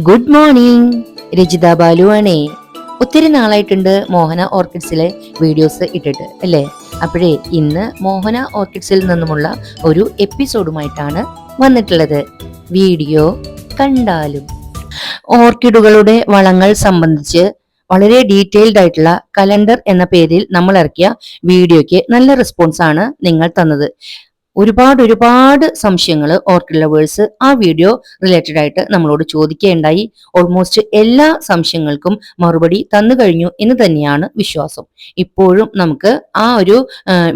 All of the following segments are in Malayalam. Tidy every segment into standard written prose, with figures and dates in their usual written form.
Good morning. രജിത ബാലു ആണേ. ഒത്തിരി നാളായിട്ടുണ്ട് മോഹന ഓർക്കിഡ്സിലെ വീഡിയോസ് ഇട്ടിട്ട് അല്ലേ? അപ്പോഴേ ഇന്ന് മോഹന ഓർക്കിഡ്സിൽ നിന്നുമുള്ള ഒരു എപ്പിസോഡുമായിട്ടാണ് വന്നിട്ടുള്ളത്. വീഡിയോ കണ്ടാലും. ഓർക്കിഡുകളുടെ വളങ്ങൾ സംബന്ധിച്ച് വളരെ ഡീറ്റെയിൽഡ് ആയിട്ടുള്ള കലണ്ടർ എന്ന പേരിൽ നമ്മൾ ഇറക്കിയ വീഡിയോയ്ക്ക് നല്ല റെസ്പോൺസ് ആണ് നിങ്ങൾ തന്നത്. ഒരുപാട് സംശയങ്ങൾ ഓർക്കിഡ് ലവേഴ്സ് ആ വീഡിയോ റിലേറ്റഡ് ആയിട്ട് നമ്മളോട് ചോദിക്കുകയുണ്ടായി. ഓൾമോസ്റ്റ് എല്ലാ സംശയങ്ങൾക്കും മറുപടി തന്നു കഴിഞ്ഞു എന്ന് തന്നെയാണ് വിശ്വാസം. ഇപ്പോഴും നമുക്ക് ആ ഒരു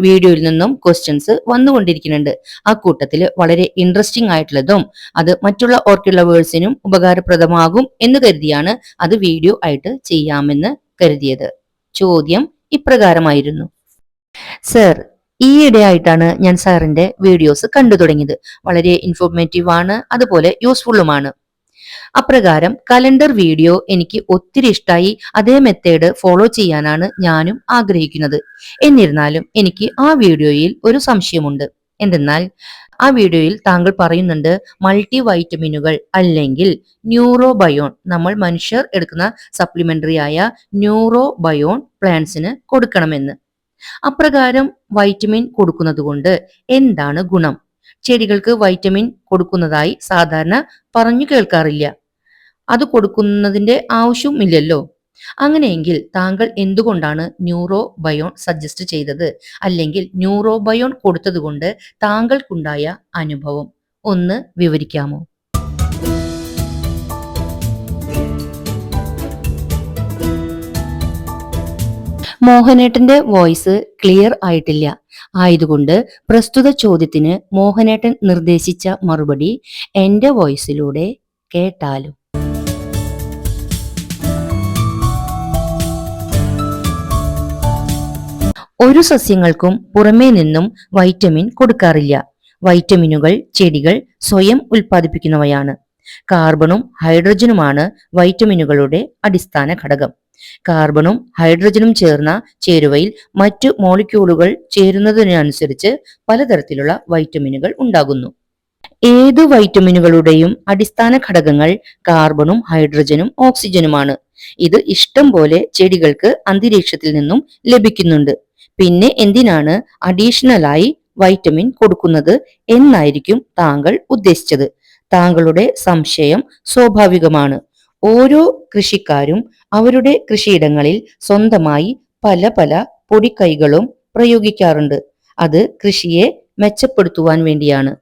വീഡിയോയിൽ നിന്നും ക്വസ്റ്റ്യൻസ് വന്നുകൊണ്ടിരിക്കുന്നുണ്ട്. ആ കൂട്ടത്തിൽ വളരെ ഇൻട്രസ്റ്റിംഗ് ആയിട്ടുള്ളതും അത് മറ്റുള്ള ഓർക്കിഡ് ലവേഴ്സിനും ഉപകാരപ്രദമാകും എന്ന് കരുതിയാണ് അത് വീഡിയോ ആയിട്ട് ചെയ്യാമെന്ന് കരുതിയത്. ചോദ്യം ഇപ്രകാരമായിരുന്നു: സർ, ഈയിടെയായിട്ടാണ് ഞാൻ സാറിന്റെ വീഡിയോസ് കണ്ടു തുടങ്ങിയത്. വളരെ ഇൻഫോർമേറ്റീവ് ആണ്, അതുപോലെ യൂസ്ഫുള്ളുമാണ്. അപ്രകാരം കലണ്ടർ വീഡിയോ എനിക്ക് ഒത്തിരി ഇഷ്ടമായി. അതേ മെത്തേഡ് ഫോളോ ചെയ്യാനാണ് ഞാനും ആഗ്രഹിക്കുന്നത്. എന്നിരുന്നാലും എനിക്ക് ആ വീഡിയോയിൽ ഒരു സംശയമുണ്ട്. എന്തെന്നാൽ ആ വീഡിയോയിൽ താങ്കൾ പറയുന്നുണ്ട് മൾട്ടി വൈറ്റമിനുകൾ അല്ലെങ്കിൽ ന്യൂറോബയോൺ, നമ്മൾ മനുഷ്യർ എടുക്കുന്ന സപ്ലിമെന്ററി ആയ ന്യൂറോബയോൺ പ്ലാന്റ്സിന് കൊടുക്കണമെന്ന്. അപ്രകാരം വൈറ്റമിൻ കൊടുക്കുന്നത് കൊണ്ട് എന്താണ് ഗുണം? ചെടികൾക്ക് വൈറ്റമിൻ കൊടുക്കുന്നതായി സാധാരണ പറഞ്ഞു കേൾക്കാറില്ല. അത് കൊടുക്കുന്നതിന്റെ ആവശ്യമില്ലല്ലോ. അങ്ങനെയെങ്കിൽ താങ്കൾ എന്തുകൊണ്ടാണ് ന്യൂറോബയോൺ സജസ്റ്റ് ചെയ്തത്? അല്ലെങ്കിൽ ന്യൂറോബയോൺ കൊടുത്തത് കൊണ്ട് താങ്കൾക്കുണ്ടായ അനുഭവം ഒന്ന് വിവരിക്കാമോ? മോഹനേട്ടന്റെ വോയിസ് ക്ലിയർ ആയിട്ടില്ല. ആയതുകൊണ്ട് പ്രസ്തുത ചോദ്യത്തിന് മോഹനേട്ടൻ നിർദ്ദേശിച്ച മറുപടി എന്റെ വോയിസിലൂടെ കേട്ടാലും. ഒരു സസ്യങ്ങൾക്കും പുറമേ നിന്നും വൈറ്റമിൻ കൊടുക്കാറില്ല. വൈറ്റമിനുകൾ ചെടികൾ സ്വയം ഉൽപ്പാദിപ്പിക്കുന്നവയാണ്. കാർബണും ഹൈഡ്രജനുമാണ് വൈറ്റമിനുകളുടെ അടിസ്ഥാന ഘടകം. കാർബണും ഹൈഡ്രജനും ചേർന്ന ചേരുവയിൽ മറ്റു മോളിക്യൂളുകൾ ചേരുന്നതിനനുസരിച്ച് പലതരത്തിലുള്ള വൈറ്റമിനുകൾ ഉണ്ടാകുന്നു. ഏതു വൈറ്റമിനുകളുടെയും അടിസ്ഥാന ഘടകങ്ങൾ കാർബണും ഹൈഡ്രജനും ഓക്സിജനുമാണ്. ഇത് ഇഷ്ടം പോലെ ചെടികൾക്ക് അന്തരീക്ഷത്തിൽ നിന്നും ലഭിക്കുന്നുണ്ട്. പിന്നെ എന്തിനാണ് അഡീഷണലായി വൈറ്റമിൻ കൊടുക്കുന്നത് എന്നായിരിക്കും താങ്കൾ ഉദ്ദേശിച്ചത്. താങ്കളുടെ സംശയം സ്വാഭാവികമാണ്. ഓരോ കൃഷിക്കാരും അവരുടെ കൃഷിയിടങ്ങളിൽ സ്വന്തമായി പല പല പൊടിക്കൈകളും പ്രയോഗിക്കാറുണ്ട്. അത് കൃഷിയെ മെച്ചപ്പെടുത്തുവാൻ വേണ്ടിയാണ്.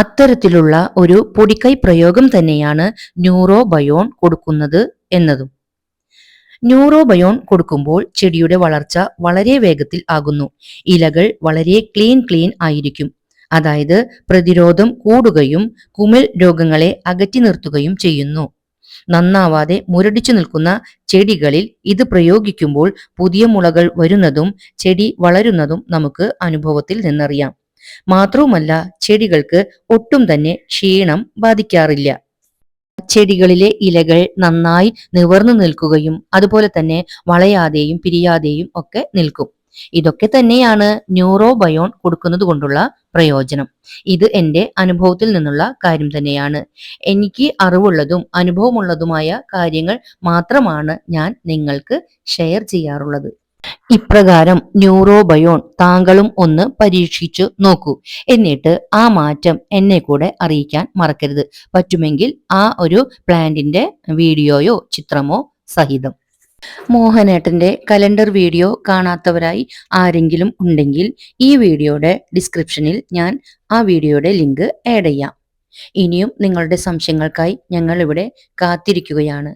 അത്തരത്തിലുള്ള ഒരു പൊടിക്കൈ പ്രയോഗം തന്നെയാണ് ന്യൂറോബയോൺ കൊടുക്കുന്നത് എന്നതും. ന്യൂറോബയോൺ കൊടുക്കുമ്പോൾ ചെടിയുടെ വളർച്ച വളരെ വേഗത്തിൽ ആകുന്നു. ഇലകൾ വളരെ ക്ലീൻ ആയിരിക്കും. അതായത് പ്രതിരോധം കൂടുകയും കുമിൾ രോഗങ്ങളെ അകറ്റി നിർത്തുകയും ചെയ്യുന്നു. നന്നാവാതെ മുരടിച്ചു നിൽക്കുന്ന ചെടികളിൽ ഇത് പ്രയോഗിക്കുമ്പോൾ പുതിയ മുളകൾ വരുന്നതും ചെടി വളരുന്നതും നമുക്ക് അനുഭവത്തിൽ നിന്നറിയാം. മാത്രവുമല്ല ചെടികൾക്ക് ഒട്ടും തന്നെ ക്ഷീണം ബാധിക്കാറില്ല. ചെടികളിലെ ഇലകൾ നന്നായി നിവർന്നു നിൽക്കുകയും അതുപോലെ തന്നെ വളയാതെയും പിരിയാതെയും ഒക്കെ നിൽക്കും. ഇതൊക്കെ തന്നെയാണ് ന്യൂറോബയോൺ കൊടുക്കുന്നത് കൊണ്ടുള്ള പ്രയോജനം. ഇത് എൻ്റെ അനുഭവത്തിൽ നിന്നുള്ള കാര്യം തന്നെയാണ്. എനിക്ക് അറിവുള്ളതും അനുഭവമുള്ളതുമായ കാര്യങ്ങൾ മാത്രമാണ് ഞാൻ നിങ്ങൾക്ക് ഷെയർ ചെയ്യാറുള്ളത്. ഇപ്രകാരം ന്യൂറോബയോൺ താങ്കളും ഒന്ന് പരീക്ഷിച്ചു നോക്കൂ. എന്നിട്ട് ആ മാറ്റം എന്നെ കൂടെ അറിയിക്കാൻ മറക്കരുത്. പറ്റുമെങ്കിൽ ആ ഒരു പ്ലാന്റിന്റെ വീഡിയോയോ ചിത്രമോ സഹിതം. മോഹനേട്ടന്റെ കലണ്ടർ വീഡിയോ കാണാത്തവരായി ആരെങ്കിലും ഉണ്ടെങ്കിൽ ഈ വീഡിയോയുടെ ഡിസ്ക്രിപ്ഷനിൽ ഞാൻ ആ വീഡിയോയുടെ ലിങ്ക് ആഡ് ചെയ്യാം. ഇനിയും നിങ്ങളുടെ സംശയങ്ങൾക്കായി ഞങ്ങൾ ഇവിടെ കാത്തിരിക്കുകയാണ്.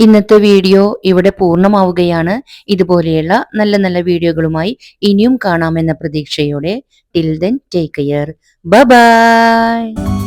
ഇന്നത്തെ വീഡിയോ ഇവിടെ പൂർണ്ണമാവുകയാണ്. ഇതുപോലെയുള്ള നല്ല നല്ല വീഡിയോകളുമായി ഇനിയും കാണാമെന്ന പ്രതീക്ഷയോടെ till then take care. Bye bye.